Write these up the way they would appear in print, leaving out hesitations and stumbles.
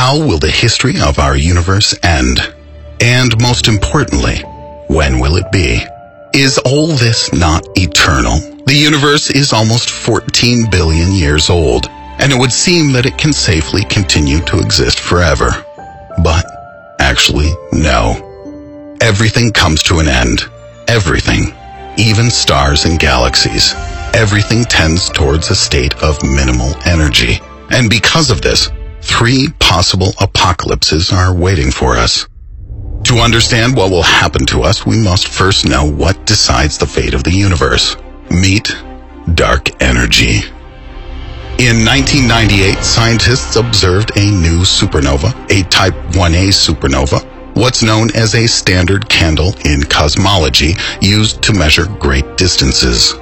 How will the history of our universe end? And most importantly, when will it be? Is all this not eternal? The universe is almost 14 billion years old, and it would seem that it can safely continue to exist forever. But actually, no. Everything comes to an end. Everything. Even stars and galaxies. Everything tends towards a state of minimal energy. And because of this, 3 possible apocalypses are waiting for us. To understand what will happen to us, we must first know what decides the fate of the universe. Meet dark energy. In 1998, scientists observed a new supernova, a Type 1a supernova, what's known as a standard candle in cosmology, used to measure great distances.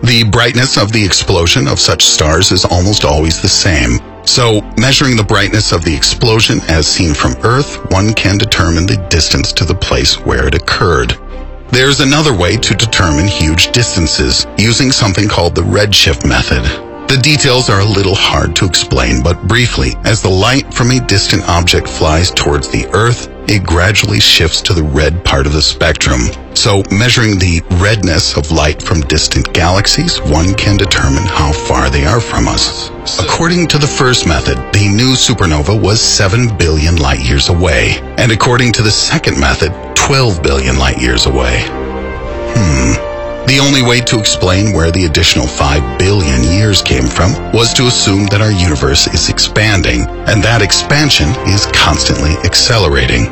The brightness of the explosion of such stars is almost always the same. So, measuring the brightness of the explosion as seen from Earth, one can determine the distance to the place where it occurred. There's another way to determine huge distances, using something called the redshift method. The details are a little hard to explain, but briefly, as the light from a distant object flies towards the Earth, it gradually shifts to the red part of the spectrum. So, measuring the redness of light from distant galaxies, one can determine how far they are from us. According to the first method, the new supernova was 7 billion light-years away, and according to the second method, 12 billion light-years away. The only way to explain where the additional 5 billion years came from was to assume that our universe is expanding, and that expansion is constantly accelerating.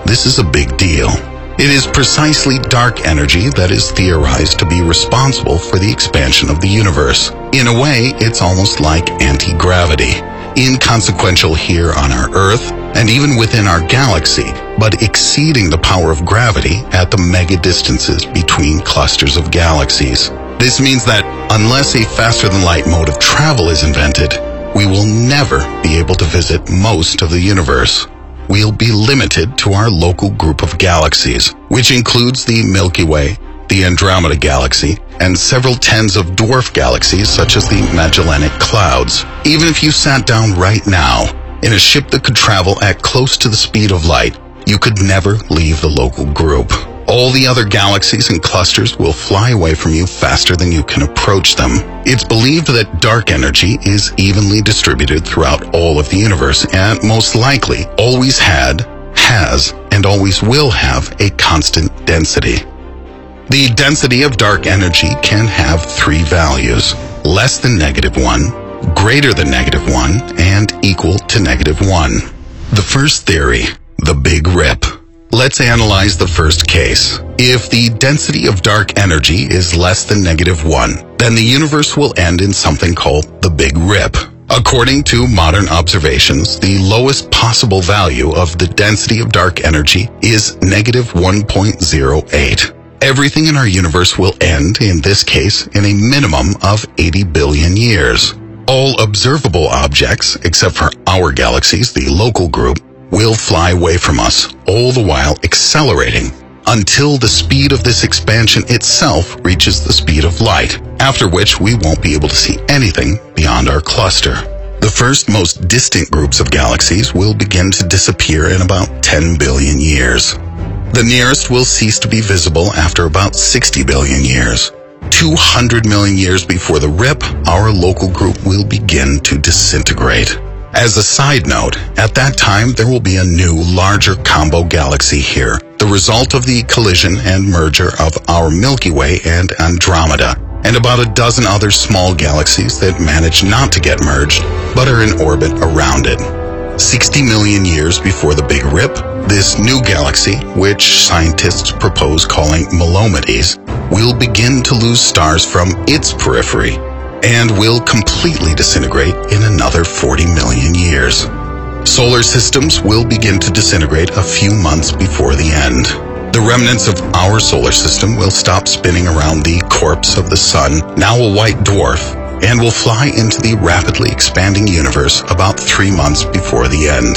This is a big deal. It is precisely dark energy that is theorized to be responsible for the expansion of the universe. In a way, it's almost like anti-gravity, inconsequential here on our Earth and even within our galaxy, but exceeding the power of gravity at the mega distances between clusters of galaxies. This means that unless a faster-than-light mode of travel is invented, we will never be able to visit most of the universe. We'll be limited to our local group of galaxies, which includes the Milky Way, the Andromeda Galaxy, and several tens of dwarf galaxies such as the Magellanic Clouds. Even if you sat down right now in a ship that could travel at close to the speed of light, you could never leave the local group. All the other galaxies and clusters will fly away from you faster than you can approach them. It's believed that dark energy is evenly distributed throughout all of the universe and most likely always had, has, and always will have a constant density. The density of dark energy can have 3 values: less than -1, greater than -1, and equal to -1. The first theory, the Big Rip. Let's analyze the first case. If the density of dark energy is less than -1, then the universe will end in something called the Big Rip. According to modern observations, the lowest possible value of the density of dark energy is -1.08. Everything in our universe will end, in this case, in a minimum of 80 billion years. All observable objects, except for our galaxies, the local group, will fly away from us, all the while accelerating, until the speed of this expansion itself reaches the speed of light, after which we won't be able to see anything beyond our cluster. The first most distant groups of galaxies will begin to disappear in about 10 billion years. The nearest will cease to be visible after about 60 billion years. 200 million years before the rip, our local group will begin to disintegrate. As a side note, at that time there will be a new, larger combo galaxy here, the result of the collision and merger of our Milky Way and Andromeda, and about a dozen other small galaxies that manage not to get merged, but are in orbit around it. 60 million years before the Big Rip, this new galaxy, which scientists propose calling Melomedes, will begin to lose stars from its periphery, and will completely disintegrate in another 40 million years. Solar systems will begin to disintegrate a few months before the end. The remnants of our solar system will stop spinning around the corpse of the sun, now a white dwarf, and will fly into the rapidly expanding universe about 3 months before the end.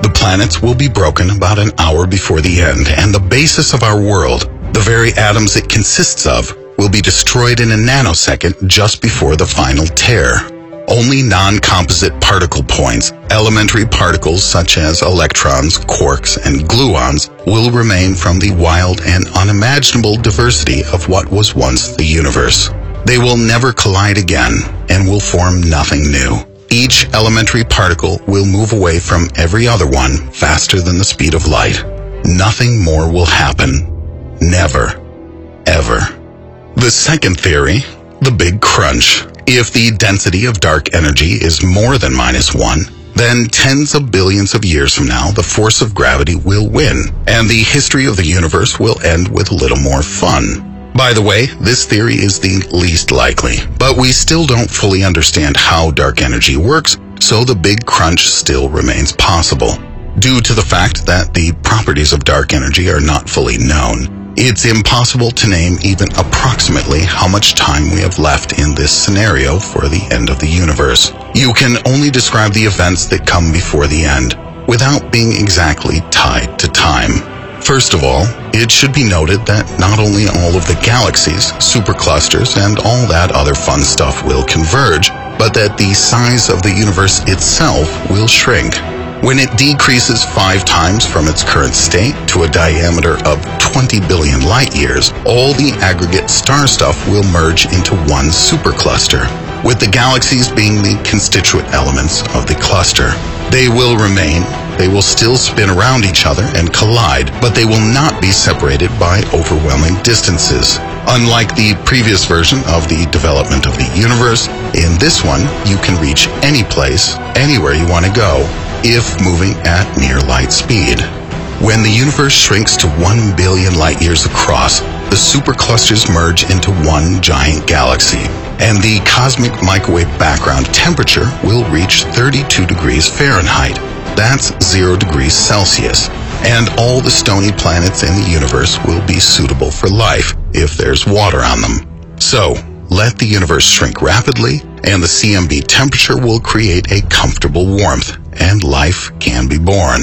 The planets will be broken about an hour before the end, and the basis of our world, the very atoms it consists of, will be destroyed in a nanosecond just before the final tear. Only non-composite particle points, elementary particles such as electrons, quarks, and gluons, will remain from the wild and unimaginable diversity of what was once the universe. They will never collide again and will form nothing new. Each elementary particle will move away from every other one faster than the speed of light. Nothing more will happen. Never. Ever. The second theory, the Big Crunch. If the density of dark energy is more than -1, then tens of billions of years from now, the force of gravity will win, and the history of the universe will end with a little more fun. By the way, this theory is the least likely, but we still don't fully understand how dark energy works, so the Big Crunch still remains possible. Due to the fact that the properties of dark energy are not fully known, it's impossible to name even approximately how much time we have left in this scenario for the end of the universe. You can only describe the events that come before the end, without being exactly tied to time. First of all, it should be noted that not only all of the galaxies, superclusters, and all that other fun stuff will converge, but that the size of the universe itself will shrink. When it decreases 5 times from its current state to a diameter of 20 billion light years, all the aggregate star stuff will merge into one supercluster, with the galaxies being the constituent elements of the cluster. They will remain, they will still spin around each other and collide, but they will not be separated by overwhelming distances. Unlike the previous version of the development of the universe, in this one you can reach any place, anywhere you want to go, if moving at near light speed. When the universe shrinks to 1 billion light years across, the superclusters merge into one giant galaxy, and the cosmic microwave background temperature will reach 32 degrees Fahrenheit. That's 0 degrees Celsius, and all the stony planets in the universe will be suitable for life if there's water on them. So, let the universe shrink rapidly, and the CMB temperature will create a comfortable warmth, and life can be born.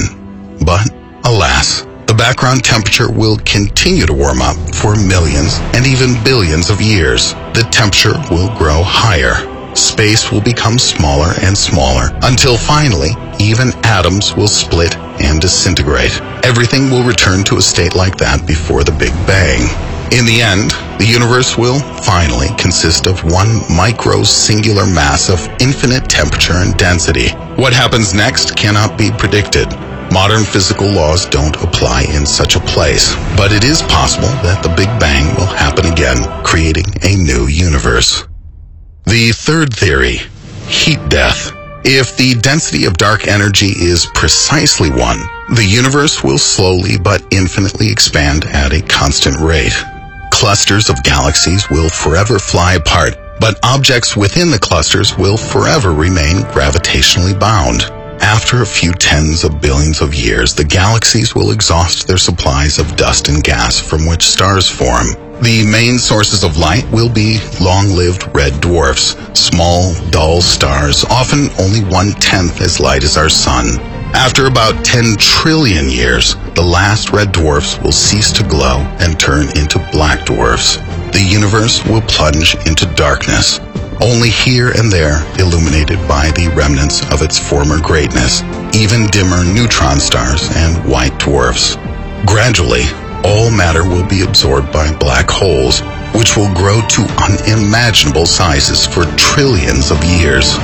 But, alas, the background temperature will continue to warm up for millions and even billions of years. The temperature will grow higher. Space will become smaller and smaller, until finally, even atoms will split and disintegrate. Everything will return to a state like that before the Big Bang. In the end, the universe will finally consist of one micro-singular mass of infinite temperature and density. What happens next cannot be predicted. Modern physical laws don't apply in such a place, but it is possible that the Big Bang will happen again, creating a new universe. The third theory, heat death. If the density of dark energy is precisely 1, the universe will slowly but infinitely expand at a constant rate. Clusters of galaxies will forever fly apart, but objects within the clusters will forever remain gravitationally bound. After a few tens of billions of years, the galaxies will exhaust their supplies of dust and gas from which stars form. The main sources of light will be long-lived red dwarfs, small, dull stars, often only 1/10 as light as our sun. After about 10 trillion years, the last red dwarfs will cease to glow and turn into black dwarfs. The universe will plunge into darkness, only here and there illuminated by the remnants of its former greatness, even dimmer neutron stars and white dwarfs. Gradually, all matter will be absorbed by black holes, which will grow to unimaginable sizes for trillions of years.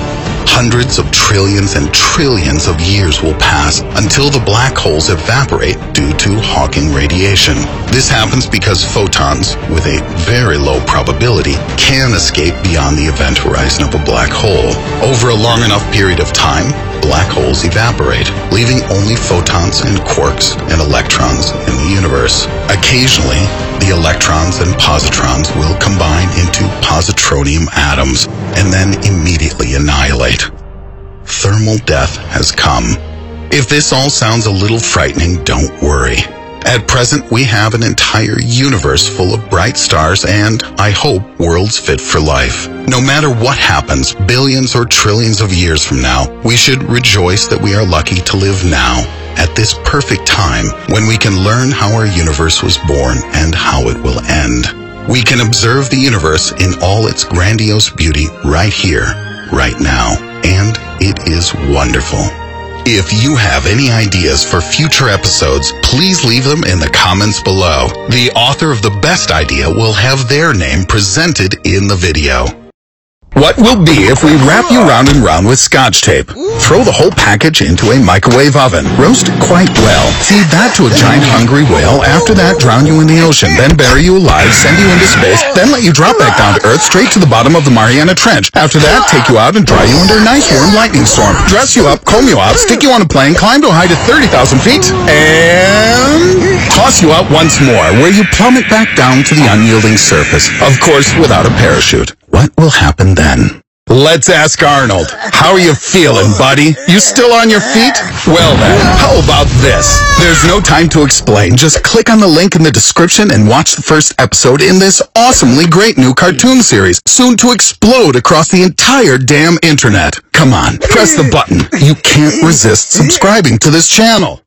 Hundreds of trillions and trillions of years will pass until the black holes evaporate due to Hawking radiation. This happens because photons, with a very low probability, can escape beyond the event horizon of a black hole. Over a long enough period of time, black holes evaporate, leaving only photons and quarks and electrons in the universe. Occasionally, the electrons and positrons will combine into positronium atoms and then immediately annihilate. Thermal death has come. If this all sounds a little frightening, don't worry. At present, we have an entire universe full of bright stars and, I hope, worlds fit for life. No matter what happens, billions or trillions of years from now, we should rejoice that we are lucky to live now, at this perfect time, when we can learn how our universe was born and how it will end. We can observe the universe in all its grandiose beauty right here, right now, and it is wonderful. If you have any ideas for future episodes, please leave them in the comments below. The author of the best idea will have their name presented in the video. What will be if we wrap you round and round with Scotch tape? Throw the whole package into a microwave oven. Roast it quite well. Feed that to a giant hungry whale. After that, drown you in the ocean. Then bury you alive, send you into space. Then let you drop back down to Earth, straight to the bottom of the Mariana Trench. After that, take you out and dry you under a nice warm lightning storm. Dress you up, comb you out, stick you on a plane, climb to a height of 30,000 feet, and toss you out once more, where you plummet back down to the unyielding surface. Of course, without a parachute. What will happen then? Let's ask Arnold. How are you feeling, buddy? You still on your feet? Well then, how about this? There's no time to explain. Just click on the link in the description and watch the first episode in this awesomely great new cartoon series, soon to explode across the entire damn internet. Come on, press the button. You can't resist subscribing to this channel.